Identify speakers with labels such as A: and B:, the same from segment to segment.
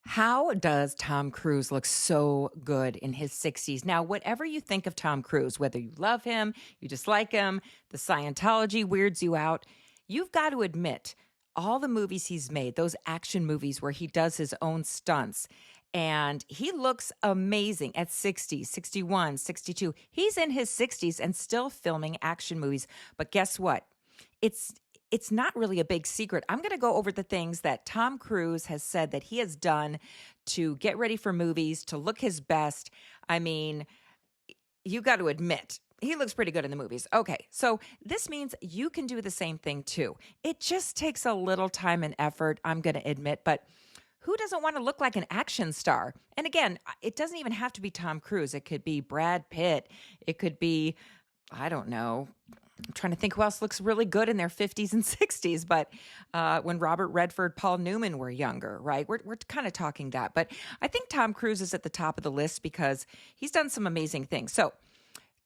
A: How does Tom Cruise look so good in his 60s? Now, whatever you think of Tom Cruise, whether you love him, you dislike him, the Scientology weirds you out, you've got to admit all the movies he's made, those action movies where he does his own stunts, and he looks amazing at 60, 61, 62. He's in his 60s and still filming action movies. But guess what? It's it's not really a big secret. I'm going to go over the things that Tom Cruise has said that he has done to get ready for movies, to look his best. I mean, you got to admit, he looks pretty good in the movies. Okay, so this means you can do the same thing too. It just takes a little time and effort, I'm going to admit, but who doesn't want to look like an action star? And again, it doesn't even have to be Tom Cruise. It could be Brad Pitt. It could be, I don't know. I'm trying to think who else looks really good in their 50s and 60s, but when Robert Redford, Paul Newman were younger, right? We're kind of talking that. But I think Tom Cruise is at the top of the list because he's done some amazing things. So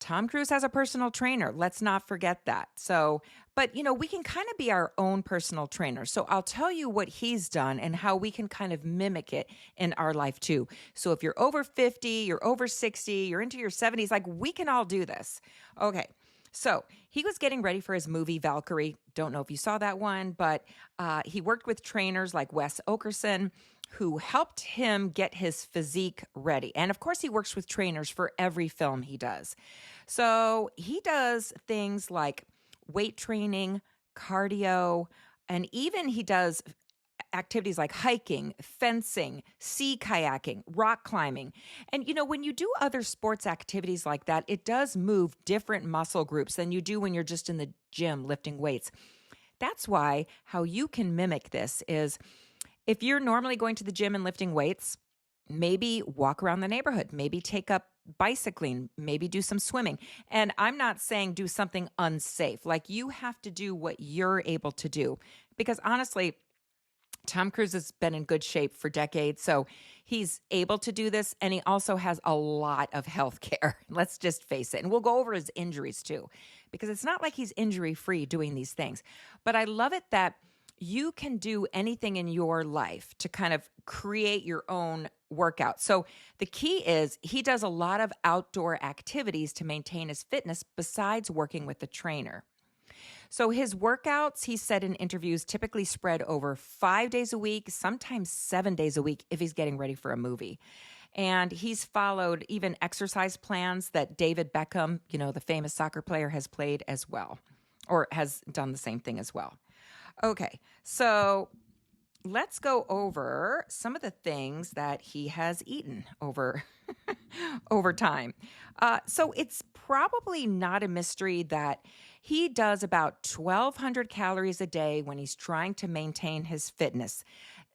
A: Tom Cruise has a personal trainer. Let's not forget that. So, but we can kind of be our own personal trainer. So I'll tell you what he's done and how we can kind of mimic it in our life too. So if you're over 50, you're over 60, you're into your 70s, like we can all do this. Okay. So he was getting ready for his movie Valkyrie. Don't know if you saw that one, but he worked with trainers like Wes Okerson, who helped him get his physique ready. And of course, he works with trainers for every film he does. So he does things like weight training, cardio, and even he does activities like hiking, fencing, sea kayaking, rock climbing. And when you do other sports activities like that, it does move different muscle groups than you do when you're just in the gym lifting weights. That's why how you can mimic this is if you're normally going to the gym and lifting weights, maybe walk around the neighborhood, maybe take up bicycling, maybe do some swimming. And I'm not saying do something unsafe. Like you have to do what you're able to do because honestly, Tom Cruise has been in good shape for decades, so he's able to do this, and he also has a lot of health care. Let's just face it. And we'll go over his injuries too, because it's not like he's injury-free doing these things. But I love it that you can do anything in your life to kind of create your own workout. So the key is he does a lot of outdoor activities to maintain his fitness besides working with the trainer. So his workouts, he said in interviews, typically spread over 5 days a week, sometimes 7 days a week if he's getting ready for a movie. And he's followed even exercise plans that David Beckham, the famous soccer player, has played as well, or has done the same thing as well. Okay, so let's go over some of the things that he has eaten over over time. So it's probably not a mystery that he does about 1,200 calories a day when he's trying to maintain his fitness.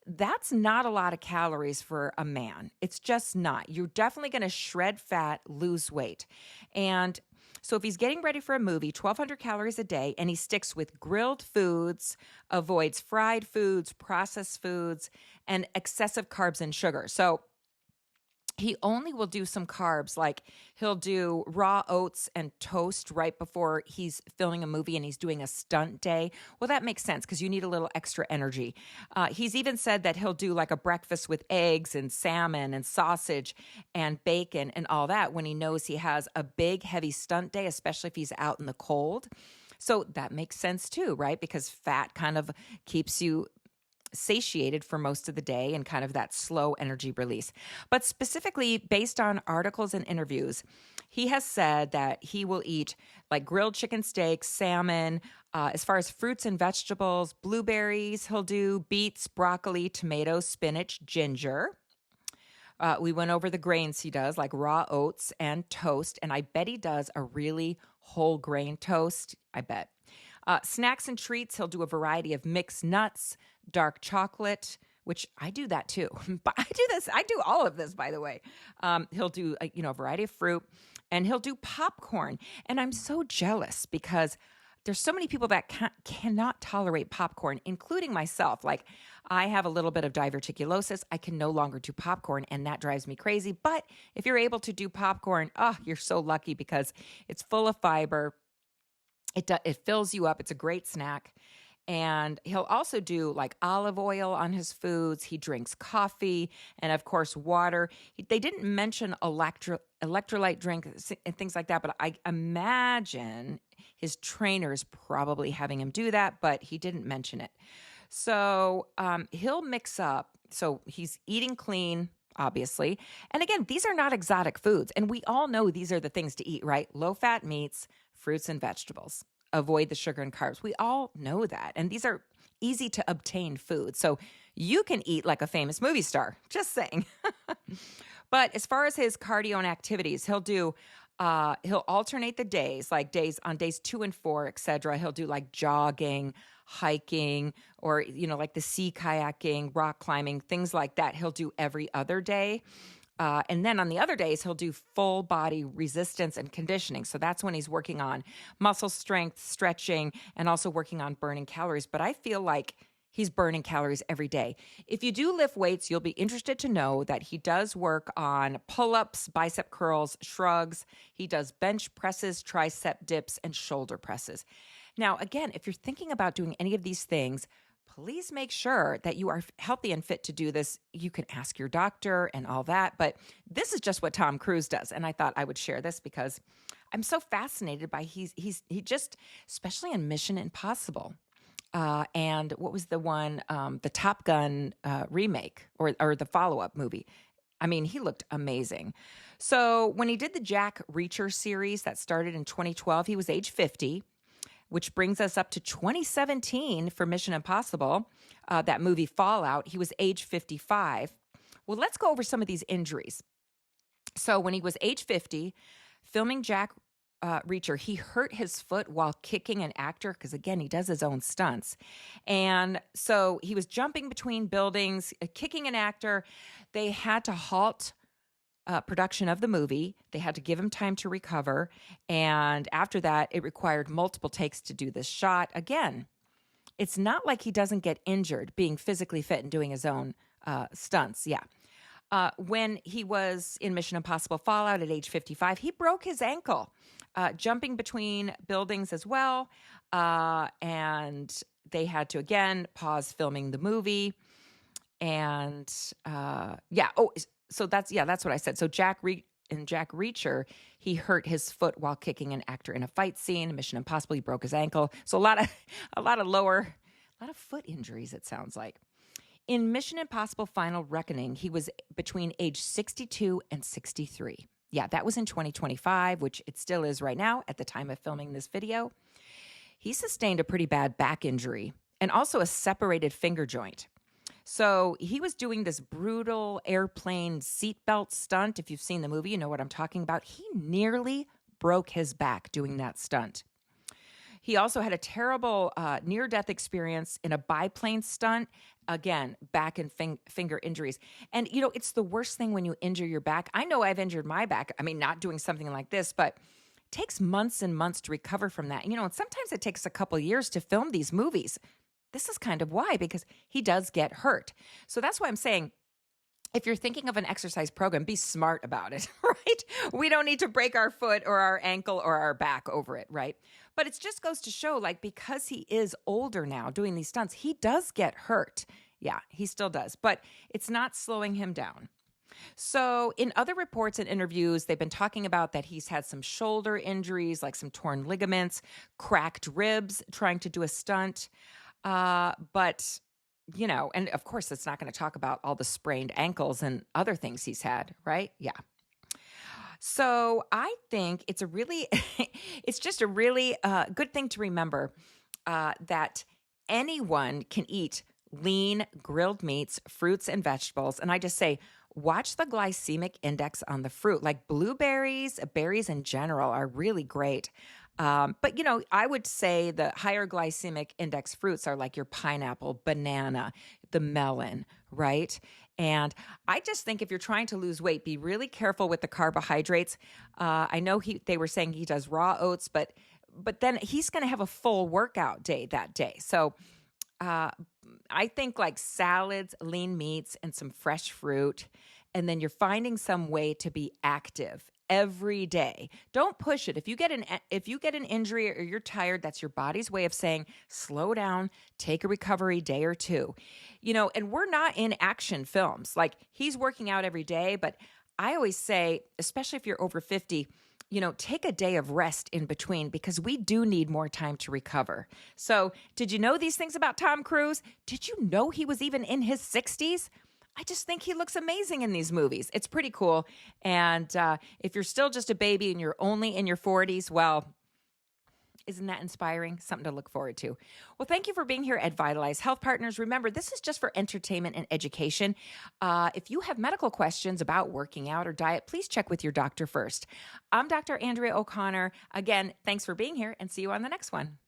A: That's not a lot of calories for a man. It's just not. You're definitely going to shred fat, lose weight. And so if he's getting ready for a movie, 1,200 calories a day, and he sticks with grilled foods, avoids fried foods, processed foods, and excessive carbs and sugar. So he only will do some carbs, like he'll do raw oats and toast right before he's filming a movie and he's doing a stunt day. Well, that makes sense because you need a little extra energy. He's even said that he'll do like a breakfast with eggs and salmon and sausage and bacon and all that when he knows he has a big, heavy stunt day, especially if he's out in the cold. So that makes sense too, right? Because fat kind of keeps you satiated for most of the day and kind of that slow energy release. But specifically based on articles and interviews, he has said that he will eat like grilled chicken steaks, salmon, as far as fruits and vegetables, blueberries, he'll do beets, broccoli, tomatoes, spinach, ginger. We went over the grains he does, like raw oats and toast, and I bet he does a really whole grain toast. I bet. Snacks and treats, he'll do a variety of mixed nuts, dark chocolate, which I do that too. But I do all of this, by the way. He'll do a variety of fruit, and he'll do popcorn. And I'm so jealous because there's so many people that cannot tolerate popcorn, including myself. Like I have a little bit of diverticulosis. I can no longer do popcorn, and that drives me crazy. But if you're able to do popcorn, you're so lucky because it's full of fiber. It fills you up. It's a great snack. And he'll also do like olive oil on his foods. He drinks coffee and, of course, water. They didn't mention electrolyte drink and things like that, but I imagine his trainers probably having him do that, but he didn't mention it. So he'll mix up. So he's eating clean, obviously. And again, these are not exotic foods. And we all know these are the things to eat, right? Low fat meats, fruits, and vegetables. Avoid the sugar and carbs. We all know that. And these are easy to obtain foods. So you can eat like a famous movie star, just saying. But as far as his cardio and activities, he'll alternate the days, like days on days 2 and 4, etc. He'll do like jogging, hiking, or like the sea kayaking, rock climbing, things like that. He'll do every other day. And then on the other days, he'll do full body resistance and conditioning. So that's when he's working on muscle strength, stretching, and also working on burning calories. But I feel like he's burning calories every day. If you do lift weights, you'll be interested to know that he does work on pull-ups, bicep curls, shrugs. He does bench presses, tricep dips, and shoulder presses. Now, again, if you're thinking about doing any of these things, please make sure that you are healthy and fit to do this. You can ask your doctor and all that, but this is just what Tom Cruise does. And I thought I would share this because I'm so fascinated by he just, especially in Mission Impossible. And what was the one, the Top Gun remake or the follow-up movie? I mean, he looked amazing. So when he did the Jack Reacher series that started in 2012, he was age 50, which brings us up to 2017 for Mission Impossible, that movie Fallout. He was age 55. Well, let's go over some of these injuries. So when he was age 50, filming Jack Reacher, he hurt his foot while kicking an actor because, again, he does his own stunts. And so he was jumping between buildings, kicking an actor. They had to halt production of the movie. They had to give him time to recover. And after that, it required multiple takes to do this shot. Again, it's not like he doesn't get injured being physically fit and doing his own stunts. Yeah. When he was in Mission Impossible Fallout at age 55, he broke his ankle jumping between buildings as well. And they had to, again, pause filming the movie. And yeah. Oh, so that's what I said. So Jack Reacher, he hurt his foot while kicking an actor in a fight scene. Mission Impossible, he broke his ankle. So a lot of foot injuries, it sounds like. In Mission Impossible Final Reckoning, he was between age 62 and 63. Yeah, that was in 2025, which it still is right now at the time of filming this video. He sustained a pretty bad back injury and also a separated finger joint. So he was doing this brutal airplane seatbelt stunt. If you've seen the movie, you know what I'm talking about. He nearly broke his back doing that stunt. He also had a terrible near-death experience in a biplane stunt. Again, back and finger injuries. And, it's the worst thing when you injure your back. I know I've injured my back. I mean, not doing something like this, but it takes months and months to recover from that. And sometimes it takes a couple years to film these movies. This is kind of why, because he does get hurt. So that's why I'm saying, if you're thinking of an exercise program, be smart about it, right? We don't need to break our foot or our ankle or our back over it, right? But it just goes to show, because he is older now doing these stunts, he does get hurt. Yeah, he still does, but it's not slowing him down. So in other reports and interviews, they've been talking about that he's had some shoulder injuries, like some torn ligaments, cracked ribs, trying to do a stunt. But and of course, it's not going to talk about all the sprained ankles and other things he's had, right? Yeah. So I think it's it's just a really good thing to remember that anyone can eat lean grilled meats, fruits, and vegetables. And I just say, watch the glycemic index on the fruit. Like blueberries, berries in general are really great. But, I would say the higher glycemic index fruits are like your pineapple, banana, the melon, right? And I just think if you're trying to lose weight, be really careful with the carbohydrates. I know they were saying he does raw oats, but then he's going to have a full workout day that day. So I think like salads, lean meats, and some fresh fruit. And then you're finding some way to be active every day. Don't push it. If you get an injury or you're tired, that's your body's way of saying slow down, take a recovery day or two. And we're not in action films. Like he's working out every day, but I always say, especially if you're over 50, take a day of rest in between because we do need more time to recover. So, did you know these things about Tom Cruise? Did you know he was even in his 60s? I just think he looks amazing in these movies. It's pretty cool. And if you're still just a baby and you're only in your 40s, well, isn't that inspiring? Something to look forward to. Well, thank you for being here at Vitalize Health Partners. Remember, this is just for entertainment and education. If you have medical questions about working out or diet, please check with your doctor first. I'm Dr. Andrea O'Connor. Again, thanks for being here and see you on the next one.